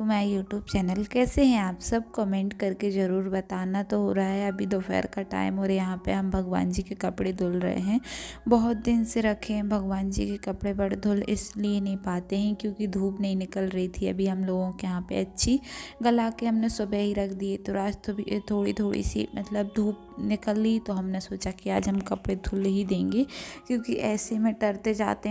My YouTube channel. कैसे हैं आप सब? कमेंट करके ज़रूर बताना। तो हो रहा है अभी दोपहर का टाइम और यहाँ पे हम भगवान जी के कपड़े धुल रहे हैं। बहुत दिन से रखे हैं भगवान जी के कपड़े, बट धुल इसलिए नहीं पाते हैं क्योंकि धूप नहीं निकल रही थी अभी हम लोगों के यहाँ पे अच्छी। गला के हमने सुबह ही रख दिए, तो आज तो भी थोड़ी थोड़ी सी मतलब धूप निकली, तो हमने सोचा कि आज हम कपड़े धुल ही देंगे, क्योंकि ऐसे में टरते जाते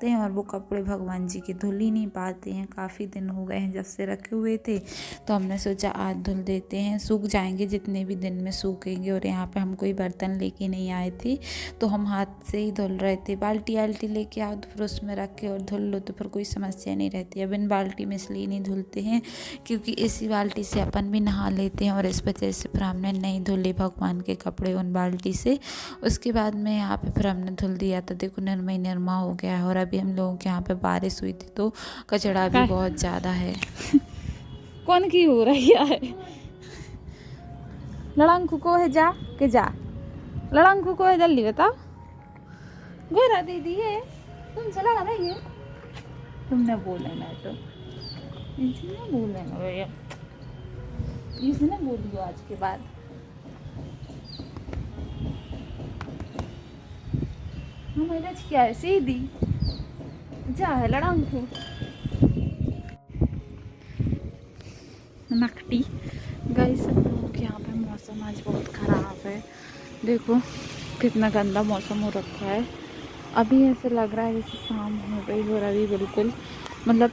हैं और वो कपड़े भगवान जी के धुल ही नहीं पाते हैं। काफ़ी दिन हो गए हैं जब से रखे हुए थे, तो हमने सोचा आज धुल देते हैं, सूख जाएंगे जितने भी दिन में सूखेंगे। और यहाँ पे हम कोई बर्तन लेके नहीं आए थे, तो हम हाथ से ही धुल रहे थे। बाल्टी आल्टी लेके आओ तो फिर उसमें रख के और धुल लो तो फिर कोई समस्या नहीं रहती। अब इन बाल्टी में इसलिए नहीं धुलते हैं क्योंकि इसी बाल्टी से अपन भी नहा लेते हैं, और इस वजह से फिर हमने नहीं धुले भगवान के कपड़े उन बाल्टी से। उसके बाद में यहाँ पे फिर हमने धुल दिया, तो देखो नरमा ही नरमा हो गया है। और अभी हम लोगों के यहाँ पे बारिश हुई थी, तो कचड़ा भी बहुत ज़्यादा है। कौन की हो रही है? लड़ांकू को है जा के जा, लड़ांकू को है जल्दी बताओ। गोरा दीदी है, तुमसे लड़ा रही है। तुमने बोला ना, तो इसने बोला ना भैया, इसने बोली आज के बाद। हमारा क्या है सीधी जा है लड़ांकू नकटी। गाइस सब लोगों के यहाँ पे मौसम आज बहुत ख़राब है। देखो कितना गंदा मौसम हो रखा है। अभी ऐसे लग रहा है जैसे शाम हो गई, और अभी बिल्कुल मतलब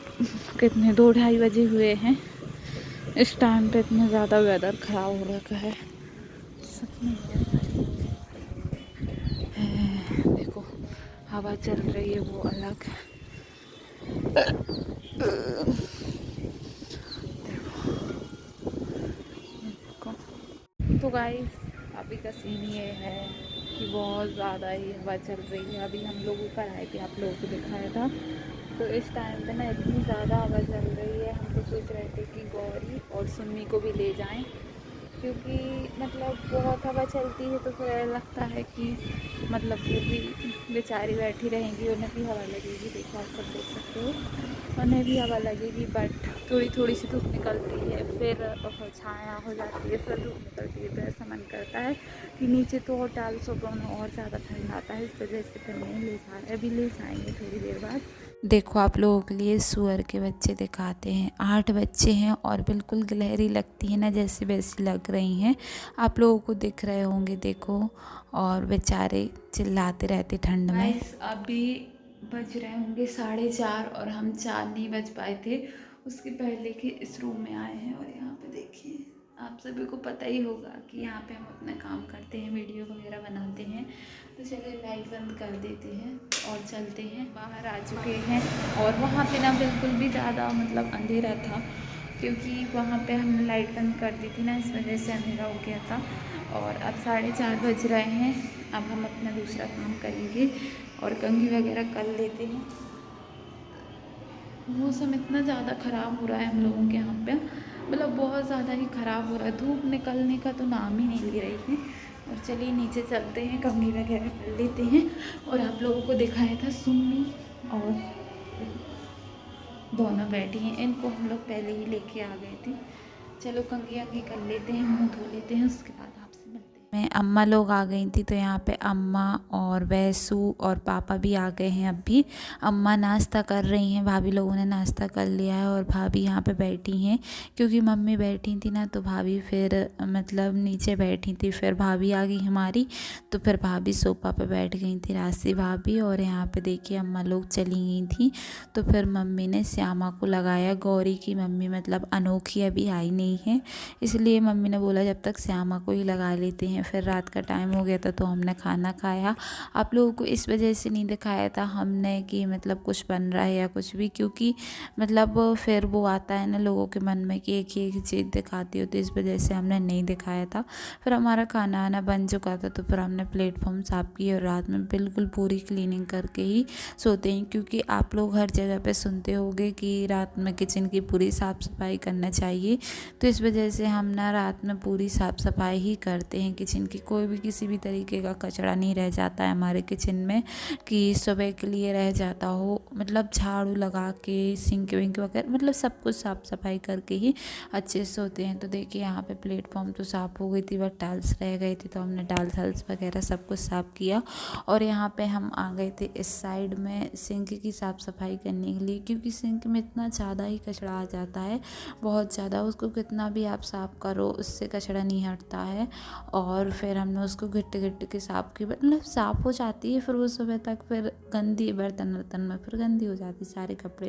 कितने 2-2:30 बजे हुए हैं। इस टाइम पे इतना ज़्यादा वेदर ख़राब हो रखा है सच में। देखो हवा चल रही है वो अलग। तो गाइस अभी का सीन ये है कि बहुत ज़्यादा ही हवा चल रही है। अभी हम लोग ऊपर आए थे, आप लोगों को दिखाया था, तो इस टाइम पे ना इतनी ज़्यादा हवा चल रही है। हम तो सोच रहे थे कि गौरी और सुन्नी को भी ले जाएं, क्योंकि मतलब बहुत हवा चलती है तो फिर लगता है कि मतलब वो भी बेचारी बैठी रहेंगी, उन्हें भी हवा लगेगी। देखो आप सब देख सकते हो, उन्हें भी हवा लगेगी, बट थोड़ी थोड़ी सी धूप निकलती है, फिर छाया हो जाती है, फिर धूप निकलती है। तो ऐसा मन करता है कि नीचे तो और डाल सुबह में और ज़्यादा ठंड आता है, इस वजह से फिर नहीं ले जा रहे। अभी ले जाएंगे थोड़ी देर बाद। देखो आप लोगों के लिए सुअर के बच्चे दिखाते हैं। 8 बच्चे हैं और बिल्कुल गिलहरी लगती है ना, जैसे वैसी लग रही हैं। आप लोगों को दिख रहे होंगे देखो, और बेचारे चिल्लाते रहते ठंड में। अभी बज रहे होंगे 4:30 और हम 4 नहीं बज पाए थे उसके पहले के इस रूम में आए हैं। और यहाँ पे देखिए, आप सभी को पता ही होगा कि यहाँ पे हम अपना काम करते हैं, वीडियो वगैरह बनाते हैं। तो चलिए लाइट बंद कर देते हैं और चलते हैं। बाहर आ चुके हैं, और वहाँ पे ना बिल्कुल भी ज़्यादा मतलब अंधेरा था, क्योंकि वहाँ पे हमने लाइट बंद कर दी थी ना, इस वजह से अंधेरा हो गया था। और अब 4:30 बज रहे हैं। अब हम अपना दूसरा काम करेंगे और कंघी वगैरह कर लेते हैं। मौसम इतना ज़्यादा ख़राब हो रहा है हम लोगों के यहाँ पे, मतलब बहुत ज़्यादा ही ख़राब हो रहा है। धूप निकलने का तो नाम ही नहीं ले रही है। और चलिए नीचे चलते हैं, कंघी वगैरह कर लेते हैं। और आप लोगों को दिखाया था सुन्नी और दोनों बैठी हैं, इनको हम लोग पहले ही लेके आ गए थे। चलो कंघी अंघी कर लेते हैं, मुँह धो लेते हैं, उसके बाद आपसे मिलते हैं। मैं अम्मा लोग आ गई थी, तो यहाँ पे अम्मा और वैसू और पापा भी आ गए हैं। अभी अम्मा नाश्ता कर रही हैं, भाभी लोगों ने नाश्ता कर लिया है, और भाभी यहाँ पे बैठी हैं क्योंकि मम्मी बैठी थी ना, तो भाभी फिर मतलब नीचे बैठी थी। फिर भाभी आ गई हमारी, तो फिर भाभी सोफा पे बैठ गई थी, राशि भाभी। और यहाँ पे देखिए अम्मा लोग चली गई थी, तो फिर मम्मी ने श्यामा को लगाया। गौरी की मम्मी मतलब अनोखी अभी आई नहीं है, इसलिए मम्मी ने बोला जब तक श्यामा को ही लगा लेते हैं। हैं। फिर रात का टाइम हो गया था तो हमने खाना खाया। आप लोगों को इस वजह से नहीं दिखाया था हमने कि मतलब कुछ बन रहा है या कुछ भी, क्योंकि मतलब फिर वो आता है ना लोगों के मन में कि एक ही चीज़ दिखाती हो, तो इस वजह से हमने नहीं दिखाया था। फिर हमारा खाना आना बन चुका था तो फिर हमने प्लेटफॉर्म साफ़ किए और रात में बिल्कुल पूरी क्लीनिंग करके ही सोते हैं, क्योंकि आप लोग हर जगह पे सुनते होंगे कि रात में किचन की पूरी साफ़ सफाई करना चाहिए। तो इस वजह से हम ना रात में पूरी साफ़ सफाई ही करते हैं किचन की। कोई भी किसी भी तरीके का कचरा नहीं रह जाता है हमारे किचन में कि सुबह के लिए रह जाता हो। मतलब झाड़ू लगा के सिंक विंक वगैरह मतलब सब कुछ साफ़ सफाई करके ही अच्छे से सोते हैं। तो देखिए यहाँ पे प्लेटफॉर्म तो साफ़ हो गई थी, बट टाइल्स रह गई थी तो हमने टाइल्स वगैरह सब कुछ साफ़ किया। और यहाँ पे हम आ गए थे इस साइड में सिंक की साफ़ सफाई करने के लिए, क्योंकि सिंक में इतना ज़्यादा ही कचरा आ जाता है, बहुत ज़्यादा। उसको कितना भी आप साफ़ करो उससे कचरा नहीं हटता है। और फिर हमने उसको घिट्टी के साफ़ की, मतलब साफ़ हो जाती है, फिर वो सुबह तक फिर गंदी बर्तन में फिर गंदी हो जाती, सारे कपड़े